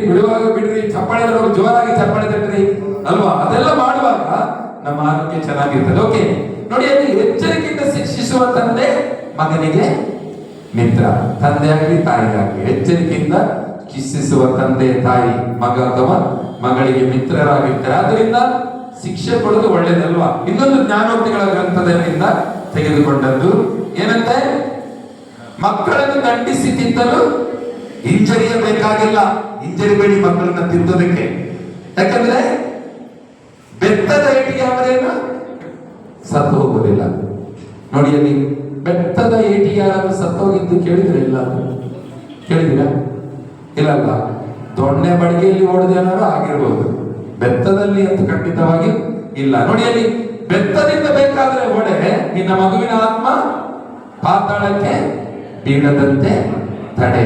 ಬಿಡುವಾಗ ಬಿಡ್ರಿ, ಚಪ್ಪಾಳೆ ಜೋರಾಗಿ ಚಪ್ಪಾಳೆ ತಟ್ರಿ ಅಲ್ವಾ? ಅದೆಲ್ಲ ಮಾಡುವಾಗ ನಮ್ಮ ಆರೋಗ್ಯ ಚೆನ್ನಾಗಿರ್ತದೆ. ಓಕೆ ನೋಡಿ, ಅಲ್ಲಿ ಎಚ್ಚರಿಕೆಯಿಂದ ಶಿಕ್ಷಿಸುವ ತಂದೆ ಮಗನಿಗೆ ಮಿತ್ರ. ತಂದೆ ಆಗಲಿ ತಾಯಿಗಾಗಲಿ ಎಚ್ಚರಿಕೆಯಿಂದ ಶಿಕ್ಷಿಸುವ ತಂದೆ ತಾಯಿ ಮಗ ಅಥವಾ ಮಗಳಿಗೆ ಮಿತ್ರರಾಗಿರ್ತಾರೆ. ಆದ್ರಿಂದ ಶಿಕ್ಷೆ ಕೊಡೋದು ಒಳ್ಳೇದಲ್ವಾ? ಇನ್ನೊಂದು ಜ್ಞಾನೋಕ್ತಿಗಳ ಗ್ರಂಥದಿಂದ ತೆಗೆದುಕೊಂಡದ್ದು ಏನಂತೆ, ಮಕ್ಕಳನ್ನು ದಂಡಿಸಿ ತಿದ್ದಲು ಹಿಂಜರಿಯಬೇಕಾಗಿಲ್ಲ. ಹಿಂಜರಿಬೇಡಿ ಮಕ್ಕಳನ್ನ ತಿದ್ದೋದಕ್ಕೆ. ಯಾಕಂದ್ರೆ ಬೆತ್ತದ ಏಟಿಗೆ ಅವರೇನು ಸತ್ತು ಹೋಗುವುದಿಲ್ಲ. ನೋಡಿ, ಅಲ್ಲಿ ಬೆತ್ತದ ಏಟಿಗೆ ಯಾರಾದ್ರೂ ಸತ್ತು ಹೋಗಿದ್ದು ಕೇಳಿದ್ರೆ ಇಲ್ಲ, ಕೇಳಿದಿರಾ? ಇಲ್ಲ ಅಲ್ಲ. ದೊಣ್ಣೆ ಬಡಿಗೆಯಲ್ಲಿ ಓಡದೇನಾರು ಆಗಿರ್ಬೋದು, ಬೆತ್ತದಲ್ಲಿ ಅಂತ ಖಂಡಿತವಾಗಿ ಇಲ್ಲ. ನೋಡಿ, ಅಲ್ಲಿ ಬೆತ್ತದಿಂದ ಬೇಕಾದ್ರೆ ಒಡೆ ನಿನ್ನ ಮಗುವಿನ ಆತ್ಮ ಪಾತಾಳಕ್ಕೆ ಬೀಳದಂತೆ ತಡೆ.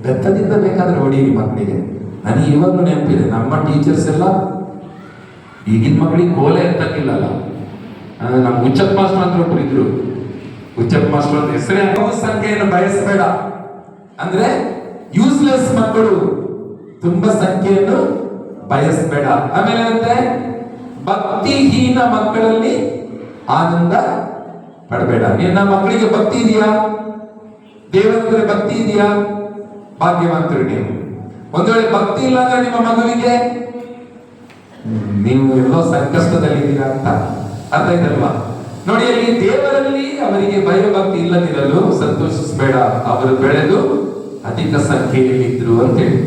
ಬೆತ್ತದಿಂದ ಬೇಕಾದ್ರೆ ಹೊಡೀರಿ ಮಕ್ಕಳಿಗೆ. ನನಗೆ ಇವಾಗಲೂ ನೆನಪಿದೆ, ನಮ್ಮ ಟೀಚರ್ಸ್ ಎಲ್ಲ ಈಗಿನ ಮಕ್ಕಳಿಗೆ ಕೋಲೆ ಎತ್ತಕ್ಕಿಲ್ಲಲ್ಲ. ನಮ್ಮ ಹುಚ್ಚಪ್ಪ ಮಾಸ್ಟರ್ ಅಂತ ಒಬ್ರು ಇದ್ರು. ಹುಚ್ಚಪ್ಪ ಮಾಸ್ಟರ್ ಅಂತ ಹೆಸರೇ. ಸಂಖ್ಯೆಯನ್ನು ಬಯಸಬೇಡ ಅಂದ್ರೆ ಯೂಸ್ಲೆಸ್ ಮಕ್ಕಳು, ತುಂಬಾ ಸಂಖ್ಯೆಯನ್ನು ಬಯಸಬೇಡ. ಆಮೇಲೆ ಅಂದ್ರೆ ಭಕ್ತಿಹೀನ ಮಕ್ಕಳಲ್ಲಿ ಆನಂದ ಪಡಬೇಡ. ನಿನ್ನ ಮಕ್ಕಳಿಗೆ ಭಕ್ತಿ ಇದೆಯಾ? ದೇವರ ಭಕ್ತಿ ಇದೆಯಾ? ಭಾಗ್ಯವಂತರು ನೀವು. ಒಂದು ವೇಳೆ ಭಕ್ತಿ ಇಲ್ಲ ಅಂದ್ರೆ ನಿಮ್ಮ ಮಗುವಿಗೆ ನೀವು ಎಲ್ಲೋ ಸಂಕಷ್ಟದಲ್ಲಿದ್ದೀರಾ ಅಂತ ಅರ್ಥ ಇದಲ್ವಾ? ನೋಡಿ, ಅಲ್ಲಿ ದೇವರಲ್ಲಿ ಅವರಿಗೆ ಭಯಭಕ್ತಿ ಇಲ್ಲದಿರಲು ಸಂತೋಷಿಸಬೇಡ. ಅವರು ಬೆಳೆದು ಅಧಿಕ ಸಂಖ್ಯೆಯಲ್ಲಿ ಇದ್ರು ಅಂತೇಳಿ.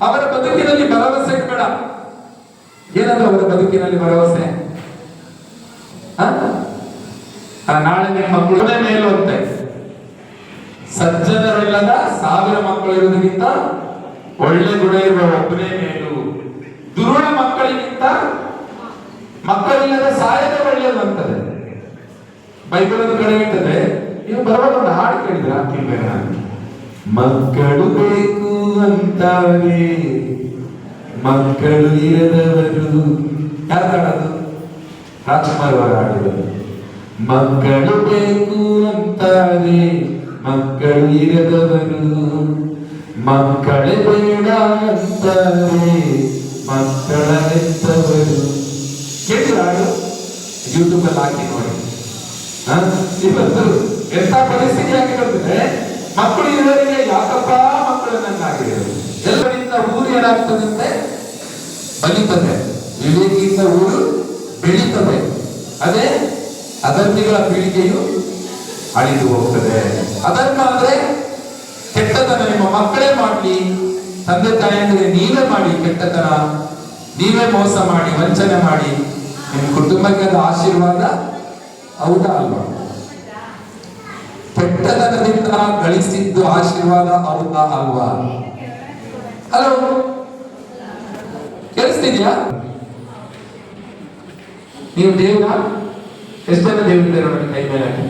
ಅವರ ಬದುಕಿನಲ್ಲಿ ಭರವಸೆ ಇಡಬೇಡ. ಏನದು ಅವರ ಬದುಕಿನಲ್ಲಿ ಭರವಸೆ? ನಾಳೆ ನಿಮ್ಮ ಮಕ್ಕಳು ಮೇಲು ಅಂತೆ. ಸಜ್ಜನರಿಲ್ಲದ 1000 ಮಕ್ಕಳು ಇರುವುದಕ್ಕಿಂತ ಒಳ್ಳೆ ಗುಣ ಇರುವ ಒಬ್ಬನೇ ಮೇಲು. ದುರುಳ ಮಕ್ಕಳಿಗಿಂತ ಮಕ್ಕಳಿಲ್ಲದ ಸಾಯದ ಒಳ್ಳೆಯದು ಅಂತದೆ ಬೈಬಲ್ ಒಂದು ಕಡೆ ಹೇಳ್ತದೆ. ನೀವು ಬರುವಾಗ ಒಂದು ಹಾಡು ಕೇಳಿದ್ರೆ ಕೇಳಬೇಡ. ಮಕ್ಕಳು ಬೇಕು ಅಂತಾರೆ ಮಕ್ಕಳು ಇರದವರು. ಯಾರು ಹಾಡೋದು? ರಾಜ್ಕುಮಾರ್ ಅವರು ಹಾಡಿದರು. ಮಕ್ಕಳು ಬೇಕು ಅಂತಾರೆ ಮಕ್ಕಳು ಇರದವರು, ಮಕ್ಕಳೇ ಬೇಡ ಅಂತಾರೆ ಮಕ್ಕಳ ಹೆತ್ತವರು. ಕೇಳಿದ್ರ ಹಾಡು? ಯೂಟ್ಯೂಬ್ ಅಲ್ಲಿ ಹಾಕಿ ನೋಡಿ. ಇವತ್ತು ಎಂತ ಪರಿಸ್ಥಿತಿ ಆಗಿರ್ತದೆ. ಮಕ್ಕಳು ಇರೋರಿಗೆ ಯಾಕಪ್ಪ ಮಕ್ಕಳು ನನ್ನಾಗಿರೋದು. ಎಲ್ಲರಿಂದ ಊರು ಏನಾಗ್ತದಂತೆ? ಬಲಿತದೆ. ವಿವೇಕಿಯಿಂದ ಊರು ಬೆಳೀತದೆ. ಅದೇ ಅಧರ್ಮಿಗಳ ಪೀಳಿಗೆಯು ಅಳಿದು ಹೋಗ್ತದೆ. ಅಧರ್ಮ ಅಂದ್ರೆ ಕೆಟ್ಟತನ ನಿಮ್ಮ ಮಕ್ಕಳೇ ಮಾಡಲಿ, ತಂದೆ ತಾಯಿ ಅಂದ್ರೆ ನೀವೇ ಮಾಡಿ ಕೆಟ್ಟತನ, ನೀವೇ ಮೋಸ ಮಾಡಿ ವಂಚನೆ ಮಾಡಿ ನಿಮ್ಮ ಕುಟುಂಬಕ್ಕೆ ಅದು ಆಶೀರ್ವಾದ ಹೌದಾ ಅಲ್ವಾ? ಕೆಟ್ಟತನದಿಂದ ಗಳಿಸಿದ್ದು ಆಶೀರ್ವಾದ ಹೌದಾ ಅಲ್ವಾ? ಹಲೋ, ಕೇಳಿಸ್ತಿದ್ಯಾ? ನೀವು ದೇವ್ರ ಎಷ್ಟು ಜನ ದೇವರಿದ್ದಾರೆ ನೋಡಿ, ಕೈ ಮೇಲೆ ಹಾಕಿ.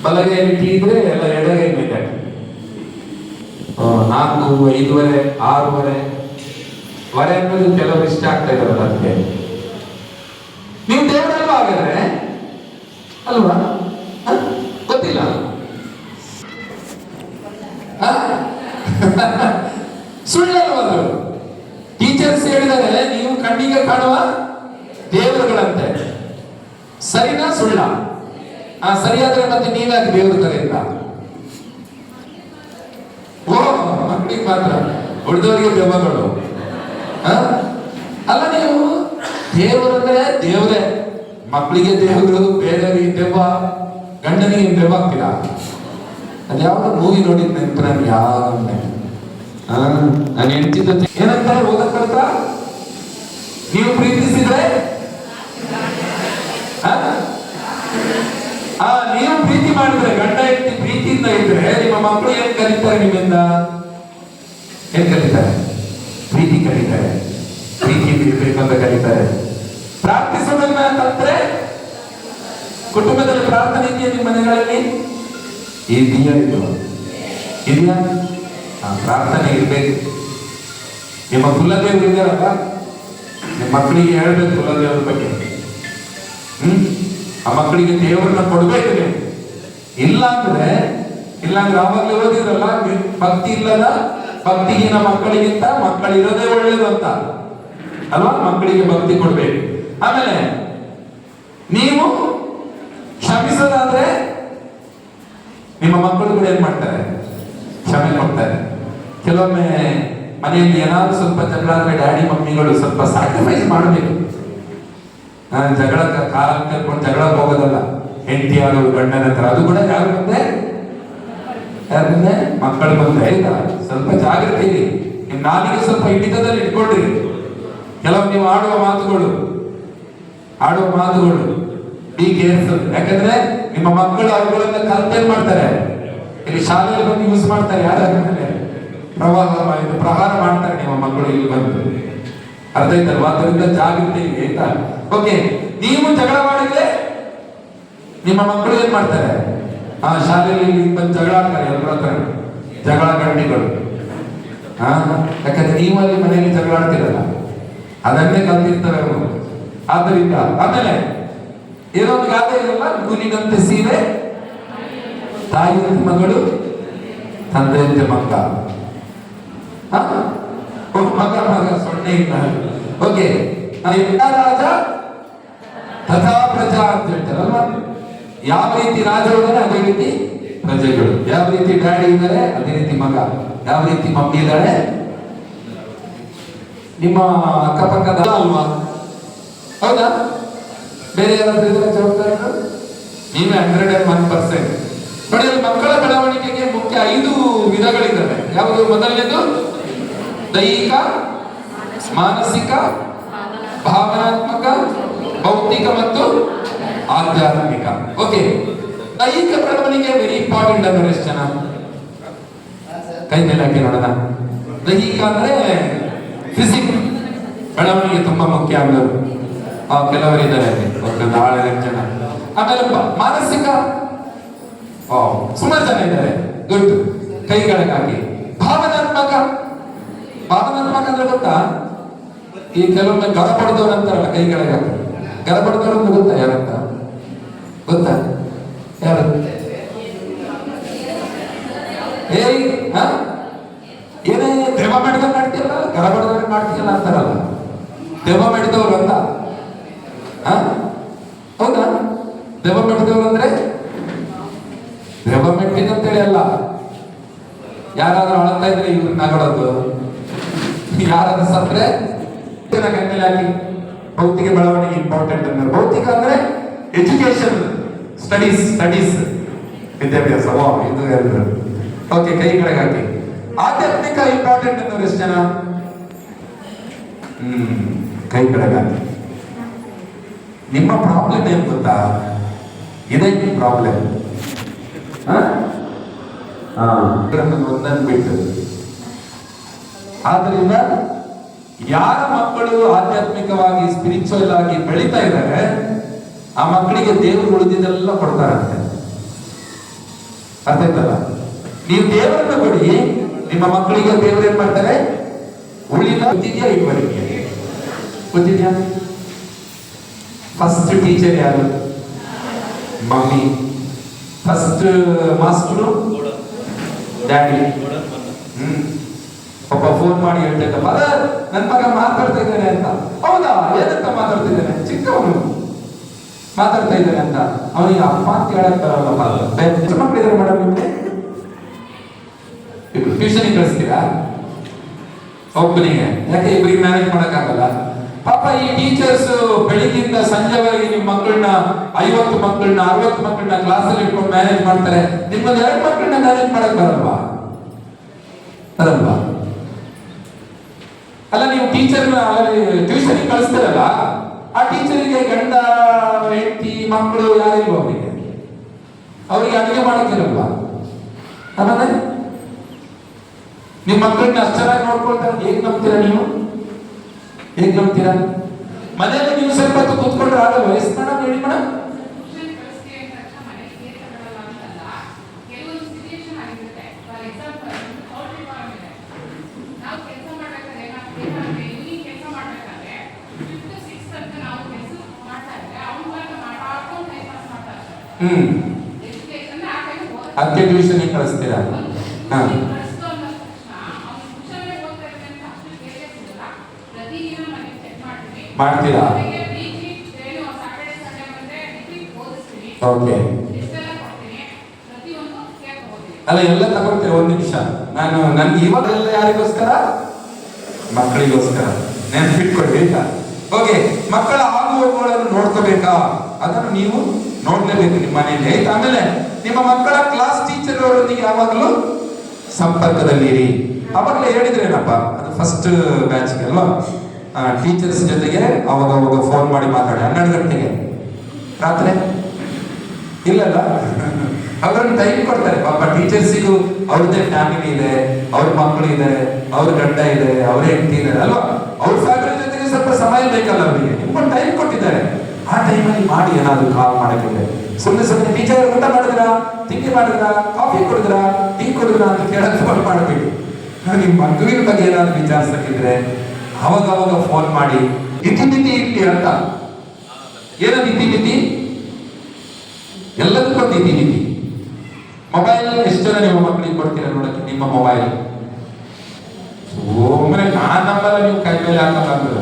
ಬಲಗೈಯಲ್ಲಿ ಟೀ ಇದ್ರೆ ಎಲ್ಲ ಎಡಗೈ ಮೇಲೆ ಹಾಕಿ. 4, 5:30, 6:30 ವರೆ ಅನ್ನೋದು ಕೆಲವರು ಇಷ್ಟ ಆಗ್ತಾ ಇದಾರಲ್ಲ, ಅದಕ್ಕೆ ನೀವು ದೇವರಲ್ವಾ ಹಾಗಾದ್ರೆ? ಅಲ್ವಾ? ಗೊತ್ತಿಲ್ಲ. ಸುಳ್ಳಲ್ವ ಅದು? ಟೀಚರ್ಸ್ ಹೇಳಿದರೆ ನೀವು ಕಣ್ಣಿಗೆ ಕಾಣುವ ದೇವರುಗಳಂತೆ. ಸರಿನಾ ಸುಳ್ಳ? ಸರಿಯಾದ್ರೆ ಮತ್ತೆ ನೀವ್ಯಾಕೆ ದೇವರು ಕರೆಯಿಂದ? ಓ, ಮಕ್ಕಳಿಗೆ ಮಾತ್ರ, ಉಳಿದವರಿಗೆ ದೆವ್ವಗಳು. ಅಲ್ಲ, ನೀವು ದೇವರಂದ್ರೆ ದೇವರೇ, ಮಕ್ಕಳಿಗೆ ದೇವರು, ಬೇರೆಯವರಿಗೆ ದೆವ್ವ, ಗಂಡನಿಗೆ ದೆವ್ವ ಆಗ್ತೀರಾ? ಅದ್ಯಾವ ಮೂವಿ ನೋಡಿದ ನಂತರ ಯಾವ ನಾನು ಹೆಂಡತಿ ಜೊತೆ ಏನಂತಾರೆ ಓದಕ್ಕಂತ, ನೀವು ಪ್ರೀತಿಸಿದ್ರೆ ನೀವು ಪ್ರೀತಿ ಮಾಡಿದ್ರೆ, ಗಂಡ ಹೆಂಡತಿ ಪ್ರೀತಿಯಿಂದ ಇದ್ರೆ ನಿಮ್ಮ ಮಕ್ಕಳು ಏನ್ ಕಲಿತಾರೆ? ನಿಮ್ಮಿಂದ ಏನ್ ಕಲಿತಾರೆ? ಪ್ರೀತಿ ಕಲಿತಾರೆ. ಪ್ರೀತಿಯಿಂದ ಇರ್ಬೇಕಂತ ಕಲಿತಾರೆ. ಪ್ರಾರ್ಥಿಸೋದನ್ನ ತಂದ್ರೆ ಕುಟುಂಬದಲ್ಲಿ ಪ್ರಾರ್ಥನೆ ಇದೆಯಾ? ನಿಮ್ಮ ಮನೆಗಳಲ್ಲಿ ಇದೆಯಾ? ಇದೆಯಾ? ಪ್ರಾರ್ಥನೆ ಇರ್ಬೇಕು. ನಿಮ್ಮ ಕುಲದೇವರು ಇದ್ದಾರಲ್ಲ, ನಿಮ್ಮ ಮಕ್ಕಳಿಗೆ ಹೇಳ್ಬೇಕು ಕುಲದೇವರ ಬಗ್ಗೆ. ಆ ಮಕ್ಕಳಿಗೆ ದೇವರನ್ನ ಕೊಡ್ಬೇಕು ನೀವು. ಇಲ್ಲಾಂದ್ರೆ ಆವಾಗಲೇ ಓದಿರಲ್ಲ, ಭಕ್ತಿ ಇಲ್ಲದ ಭಕ್ತಿಹೀನ ಮಕ್ಕಳಿಗಿಂತ ಮಕ್ಕಳಿರೋದೇ ಒಳ್ಳೇದು ಅಂತ ಅಲ್ವಾ? ಮಕ್ಕಳಿಗೆ ಭಕ್ತಿ ಕೊಡ್ಬೇಕು. ಆಮೇಲೆ ನೀವು ಕ್ಷಮಿಸೋದಾದ್ರೆ ನಿಮ್ಮ ಮಕ್ಕಳು ಕೂಡ ಏನ್ ಮಾಡ್ತಾರೆ? ಕ್ಷಮೆ ಕೊಡ್ತಾರೆ. ಕೆಲವೊಮ್ಮೆ ಮನೆಯಲ್ಲಿ ಏನಾದ್ರು ಸ್ವಲ್ಪ ಜಗಳ ಆದ್ರೆ ಡ್ಯಾಡಿ ಮಮ್ಮಿಗಳು ಸ್ವಲ್ಪ ಸ್ಯಾಕ್ರಿಫೈಸ್ ಮಾಡಬೇಕು. ನಾನು ಜಗಳ ಕಾಲ ಕಲ್ಕೊಂಡು ಜಗಳ ಹೋಗೋದಲ್ಲ, ಹೆಂಡತಿ ಆಗೋದು ಗಂಡನ ಹತ್ರ, ಅದು ಕೂಡ ಯಾರು ಬಂದೆ? ಯಾರು ಬಂದೆ? ಮಕ್ಕಳು ಬಂದ್ರೆ ಆಯ್ತಾ? ಸ್ವಲ್ಪ ಜಾಗ್ರತೆ ಇರಿ, ನಿಮ್ ನಾಲಿಗೆ ಸ್ವಲ್ಪ ಹಿಡಿತದಲ್ಲಿ ಇಟ್ಕೊಳ್ರಿ. ಕೆಲವು ನೀವು ಆಡುವ ಮಾತುಗಳು ಬಿ ಕೇರ್ಫುಲ್. ಯಾಕಂದ್ರೆ ನಿಮ್ಮ ಮಕ್ಕಳು ಅವುಗಳನ್ನ ಕಲ್ಪನೆ ಮಾಡ್ತಾರೆ, ಇಲ್ಲಿ ಶಾಲೆಯಲ್ಲಿ ಬಂದು ಯೂಸ್ ಮಾಡ್ತಾರೆ. ಯಾರಾದ್ಮೇಲೆ ಪ್ರಹಾರ ಮಾಡ್ತಾರೆ ನಿಮ್ಮ ಮಕ್ಕಳು ಇಲ್ಲಿ ಬಂದು. ಅರ್ಥ ಆಯ್ತಲ್ವಾ? ಅದರಿಂದ ಜಾಗ್ರತೆ ಇದೆ ಆಯ್ತಾ? ಓಕೆ, ನೀವು ಜಗಳ ಮಾಡಿದ್ರೆ ನಿಮ್ಮ ಮಕ್ಕಳು ಏನ್ ಮಾಡ್ತಾರೆ? ಶಾಲೆಯಲ್ಲಿ ಬಂದು ಜಗಳ ಆಡ್ತಾರೆ ಎಲ್ಲರ ಹತ್ರ, ಜಗಳ ಗಂಟೆಗಳು. ಯಾಕಂದ್ರೆ ನೀವು ಅಲ್ಲಿ ಮನೆಯಲ್ಲಿ ಜಗಳ ಆಡ್ತಿರಲ್ಲ, ಅದನ್ನೇ ಕಲ್ತಿರ್ತಾರೆ ಅವರು. ಆದ್ದರಿಂದ ಆಮೇಲೆ ಏನೋ ಒಂದು ಗಾದೆ ಇರಲ್ಲ, ಗುನಿನಂತೆ ಸೀರೆ, ತಾಯಿಯಂತೆ ಮಗಳು, ತಂದೆಯಂತೆ ಮಗ. ಮಗ ಸೊನ್ನೆ ಇಲ್ಲ. ಓಕೆ, ರಾಜ ತಥಾ ಪ್ರಜಾ ಅಂತ ಹೇಳ್ತಾರಲ್ವಾ? ಯಾವ ರೀತಿ ರಾಜ ಇದ್ದಾರೆ ಅದೇ ರೀತಿ ಪ್ರಜೆಗಳು. ಯಾವ ರೀತಿ ಡ್ಯಾಡಿ ಇದ್ದಾರೆ ಅದೇ ರೀತಿ ಮಗ, ಯಾವ ರೀತಿ ಮಮ್ಮಿ ಇದ್ದಾಳೆ. ನಿಮ್ಮ ಅಕ್ಕಪಕ್ಕದ ಅಲ್ವಾ? ಹೌದಾ? ಬೇರೆ ಯಾರಾದ್ರೂ ಇದ್ದಾರೆ ಜವಾಬ್ದಾರಿಗಳು? ನೀವೇ 101%. ನೋಡಿ, ಮಕ್ಕಳ ಬೆಳವಣಿಗೆಗೆ ಮುಖ್ಯ 5 ವಿಧಗಳಿದ್ದಾವೆ. ಯಾವುದು? ಮೊದಲನೇದು ದೈಹಿಕ, ಮಾನಸಿಕ, ಭಾವನಾತ್ಮಕ, ಭೌತಿಕ ಮತ್ತು ಆಧ್ಯಾತ್ಮಿಕ. ಓಕೆ, ದೈಹಿಕ ಬೆಳವಣಿಗೆ ವೆರಿ ಇಂಪಾರ್ಟೆಂಟ್ ಅಂದ್ರೆ ಎಷ್ಟು ಜನ ಕೈ ಮೇಲೆ ಹಾಕಿ ನೋಡೋಣ. ದೈಹಿಕ ಅಂದ್ರೆ ಫಿಸಿಕ್ ಬೆಳವಣಿಗೆ ತುಂಬಾ ಮುಖ್ಯ ಅಂದರು. ಕೆಲವರಿದ್ದಾರೆ, ನಾಳೆ ಜನ. ಆಮೇಲೆ ಮಾನಸಿಕ ಸುಮಾರು ಜನ ಇದ್ದಾರೆ, ಗುಡ್, ಕೈಗಳಿಗಾಗಿ. ಭಾವನಾತ್ಮಕ ಅಂದ್ರೆ ಗೊತ್ತಾ? ಈ ಕೆಲವೊಮ್ಮೆ ಗರಪಡ್ದವ್ರು ಅಂತಾರಲ್ಲ, ಕೈಗಳಿಗೆ ಗರಪಡ್ದವ್ರು ಅಂತ ಗೊತ್ತಾ? ಯಾರಂತ ಗೊತ್ತಾ? ಯಾರು? ಏನೇ ದೆವ್ವ ಮಾಡಿದವ್ರು ಮಾಡ್ತೀಯಲ್ಲ, ಗರಪಡ್ದವ್ರು ಮಾಡ್ತೀಯಲ್ಲ ಅಂತಾರಲ್ಲ, ದೆವ್ವ ಮಾಡಿದವ್ರು ಅಂತ. ಹೌದಾ? ದೆವ್ವ ಮೆಟ್ಟಿದವ್ರು ಅಂದ್ರೆ ದೆವ್ವ ಮೆಟ್ಟಿದಂತೇಳಿ ಅಲ್ಲ. ಯಾರಾದ್ರೂ ಅಳ್ತಾ ಇದ್ರೆ ಇವ್ರು ನಗಳೋದು, ಯಾರಾದ್ರೂ ಸತ್ರೆ ಗಂಟೆಲಿ ಹಾಕಿ. ಭೌತಿಕ ಬೆಳವಣಿಗೆ ಇಂಪಾರ್ಟೆಂಟ್ ಅಂದ್ರೆ, ಭೌತಿಕ ಅಂದ್ರೆ ಎಜುಕೇಶನ್, ಸ್ಟಡೀಸ್ ವಿದ್ಯಾಭ್ಯಾಸ. ಇದು ಹೇಳಿದ್ರು. ಓಕೆ, ಕೈ ಕೆಳಗೆ ಹಾಕಿ. ಆಧ್ಯಾತ್ಮಿಕ ಇಂಪಾರ್ಟೆಂಟ್ ಅಂದ್ರೆ ಎಷ್ಟು ಜನ? ಕೈ ಕೆಳಗೆ ಹಾಕಿ. ನಿಮ್ಮ ಪ್ರಾಬ್ಲಮ್ ಏನ್ ಗೊತ್ತಾ? ಇದೇ ನಿಮ್ಮ ಪ್ರಾಬ್ಲಮ್. ಒಂದನ್ನು ಬಿಟ್ಟು. ಆದ್ರಿಂದ ಯಾರ ಮಕ್ಕಳು ಆಧ್ಯಾತ್ಮಿಕವಾಗಿ ಸ್ಪಿರಿಚುವಲ್ ಆಗಿ ಬೆಳೀತಾ ಇದ್ದಾರೆ, ಆ ಮಕ್ಕಳಿಗೆ ದೇವರು ಉಳಿದಿದ್ದೆಲ್ಲ ಕೊಡ್ತಾರಂತೆ. ಅರ್ಥ ಆಯ್ತಲ್ಲ? ನೀವು ದೇವರನ್ನ ಕೊಡಿ, ನಿಮ್ಮ ಮಕ್ಕಳಿಗೆ ದೇವರು ಏನ್ ಮಾಡ್ತಾರೆ? ಉಳಿದ ಗೊತ್ತಿದ್ಯಾ? ಇವರಿಗೆ ಗೊತ್ತಿದ್ಯಾ? ಫಸ್ಟ್ ಟೀಚರ್ ಯಾರು? ಮಮ್ಮಿ. First master daddy. ಒಬ್ಬ ಫೋನ್ ಮಾಡಿ ಹೇಳ್ತಕ್ಕ, ನನ್ನ ಮಗ ಮಾತಾಡ್ತಾ ಇದ್ದಾನೆ ಅಂತ. ಹೌದಾ? ಏನಂತ ಮಾತಾಡ್ತಿದ್ದಾನೆ? ಚಿಕ್ಕವನು ಮಾತಾಡ್ತಾ ಇದ್ದಾನೆ ಅಂತ. ಅವನಿಗೆ ಅಪ್ಪ ಅಂತ ಹೇಳಕ್ ಬರಲ್ಲ. ಎಷ್ಟು ಮಕ್ಕಳಿದ್ದಾರೆ ಮೇಡಮ್ ನಿಮ್ಗೆ? ಟ್ಯೂಷನ್ ಕಳಿಸ್ತೀರಾ? ಒಬ್ಬನಿಗೆ. ಯಾಕೆ ಇಬ್ಬರಿಗೆ ಮ್ಯಾನೇಜ್ ಮಾಡಕ್ಕಾಗಲ್ಲ? ಪಾಪ ಈ ಟೀಚರ್ಸ್ ಬೆಳಿಗ್ಗಿಂದ ಸಂಜೆವರೆಗೆ ನಿಮ್ಮ ಮಕ್ಕಳನ್ನ 50 ಮಕ್ಕಳನ್ನ 60 ಮಕ್ಕಳನ್ನ ಕ್ಲಾಸಲ್ಲಿ ಇಟ್ಕೊಂಡು ಮ್ಯಾನೇಜ್ ಮಾಡ್ತಾರೆ. ನಿಮ್ಮಲ್ಲಿ 2 ಮಕ್ಕಳನ್ನ ಮ್ಯಾನೇಜ್ ಮಾಡಕ್ ಬರಲ್ವಾ? ಅಲ್ಲ, ನೀವು ಟೀಚರ್ ಟ್ಯೂಷನ್ ಕಳಿಸ್ತೀರಲ್ಲ, ಆ ಟೀಚರಿಗೆ ಗಂಡ ಹೆಂಡತಿ ಮಕ್ಕಳು ಯಾರಿಲ್ವ? ಅವರಿಗೆ ಅಡುಗೆ ಮಾಡಕ್ಕಿರಲ್ವಾ? ಆಮೇಲೆ ನಿಮ್ಮ ಮಕ್ಕಳನ್ನ ಅಷ್ಟು ಚೆನ್ನಾಗಿ ನೋಡ್ಕೊಳ್ತಾರೆ. ಹೇಗ್ ನಂಬ್ತೀರಾ ನೀವು? ಹೇಗ್ ನಂಬ್ತೀರಾ? ಮನೆಯಲ್ಲಿ ನೀವು ಸ್ವಲ್ಪ ಹೊತ್ತು ಕೂತ್ಕೊಂಡ್ರೆ ಆಗಲ್ಲ? ಎಷ್ಟು ಮೇಡಮ್ ಹೇಳಿ ಮೇಡಮ್? ಅದಕ್ಕೆ ಟ್ಯೂಷನ್ ಕಳಿಸ್ತೀರಾ? ಪ್ರತಿದಿನ ಮನೆ ಚೆಕ್ ಮಾಡ್ತೀನಿ. ಮಾಡ್ತೀರಾ? ಅವರಿಗೆ ವೀಕ್ಲಿ ಡೈಲಿ ಸಾಟರ್ಡೆ ಸಂಡೇ ಬಂದ್ರೆ ರಿಪೀಟ್ ಓದಿಸ್ತೀನಿ. ಓಕೆ. ಇಷ್ಟೆಲ್ಲ ಕೊಡ್ತೀನಿ. ಪ್ರತಿಯೊಂದು ಕೇರ್ ತಗೋತೀನಿ. ಅಲ್ಲ ಎಲ್ಲ ತಗೊಳ್ತೀರಾ? ಒಂದು ನಿಮಿಷ, ನನ್ಗೆ ಇವಾಗೆಲ್ಲ ಯಾರಿಗೋಸ್ಕರ? ಮಕ್ಕಳಿಗೋಸ್ಕರ. ನೆನಪಿಟ್ಕೊಳ್ಳಿ ಆಯ್ತಾ? ಓಕೆ. ಮಕ್ಕಳ ಆಗುವಗಳನ್ನು ನೋಡ್ಕೋಬೇಕಾ? ಅದನ್ನು ನೀವು ನೋಡ್ಲೇಬೇಕು ನಿಮ್ಮ ಮನೆಯಲ್ಲಿ ಆಯ್ತಾ? ಆಮೇಲೆ ನಿಮ್ಮ ಮಕ್ಕಳ ಕ್ಲಾಸ್ ಟೀಚರ್ ಅವರೊಂದಿಗೆ ಯಾವಾಗಲೂ ಸಂಪರ್ಕದಲ್ಲಿರಿ. ಅವಾಗಲೇ ಹೇಳಿದ್ರೇನಪ್ಪ, ಅದು ಫಸ್ಟ್ ಬ್ಯಾಚ್ಗೆ ಅಲ್ವಾ, ಟೀಚರ್ಸ್ ಜೊತೆಗೆ ಅವಾಗ ಫೋನ್ ಮಾಡಿ ಮಾತಾಡಿ 12 ಗಂಟೆಗೆ ರಾತ್ರಿ. ಇಲ್ಲಲ್ಲ, ಅವ್ರನ್ನ ಟೈಮ್ ಕೊಡ್ತಾರೆ ಪಾಪ. ಟೀಚರ್ಸಿಗೂ ಅವ್ರದ್ದೇ ಫ್ಯಾಮಿಲಿ ಇದೆ, ಅವ್ರ ಮಕ್ಕಳು ಇದೆ, ಅವ್ರ ಗಂಡ ಇದೆ, ಅವ್ರ ಹೆಂಡತಿ ಇದೆ ಅಲ್ವಾ. ಅವ್ರ ಫ್ಯಾಮಿಲಿ ಜೊತೆಗೆ ಸ್ವಲ್ಪ ಸಮಯ ಬೇಕಲ್ಲ ಅವರಿಗೆ. ನಿಮ್ಗೊಂದು ಟೈಮ್ ಕೊಟ್ಟಿದ್ದಾರೆ, ಆ ಟೈಮಲ್ಲಿ ಮಾಡಿ ಏನಾದ್ರು ಕಾಲ್ ಮಾಡಕ್ಕೆ. ಸುಮ್ಮನೆ ಟೀಚರ್ ಊಟ ಮಾಡಿದ್ರಾ, ತಿಂಡಿ ಮಾಡಿದ್ರಾ, ಕಾಫಿ ಕುಡಿದ್ರಾ, ಟೀ ಕುಡಿದ್ರಾ ಅಂತ ಕೇಳಕ್ ಫೋನ್ ಮಾಡಬೇಡಿ. ನಿಮ್ಮ ಮಗುವಿನ ಬಗ್ಗೆ ಏನಾದ್ರು ವಿಚಾರಿಸಕ್ಕಿದ್ರೆ ಅವಾಗ ಫೋನ್ ಮಾಡಿ. ಇತಿಮಿತಿ ಇರ್ಲಿ ಅಂತ. ಏನದು ಇತಿಮಿತಿ? ಎಲ್ಲದಕ್ಕೊಂದು ಇತಿಮಿತಿ. ಮೊಬೈಲ್ ಎಷ್ಟು ಜನ ನಿಮ್ಮ ಮಕ್ಕಳಿಗೆ ಕೊಡ್ತೀರಾ ನೋಡಕ್ಕೆ? ನಿಮ್ಮ ಮೊಬೈಲ್ ಸುಮ್ಮನೆ ನಾನ್ ನಂಬಲ್ಲ, ನೀವು ಕೈ ಮೇಲೆ ಹಾಕಲ್ಲ.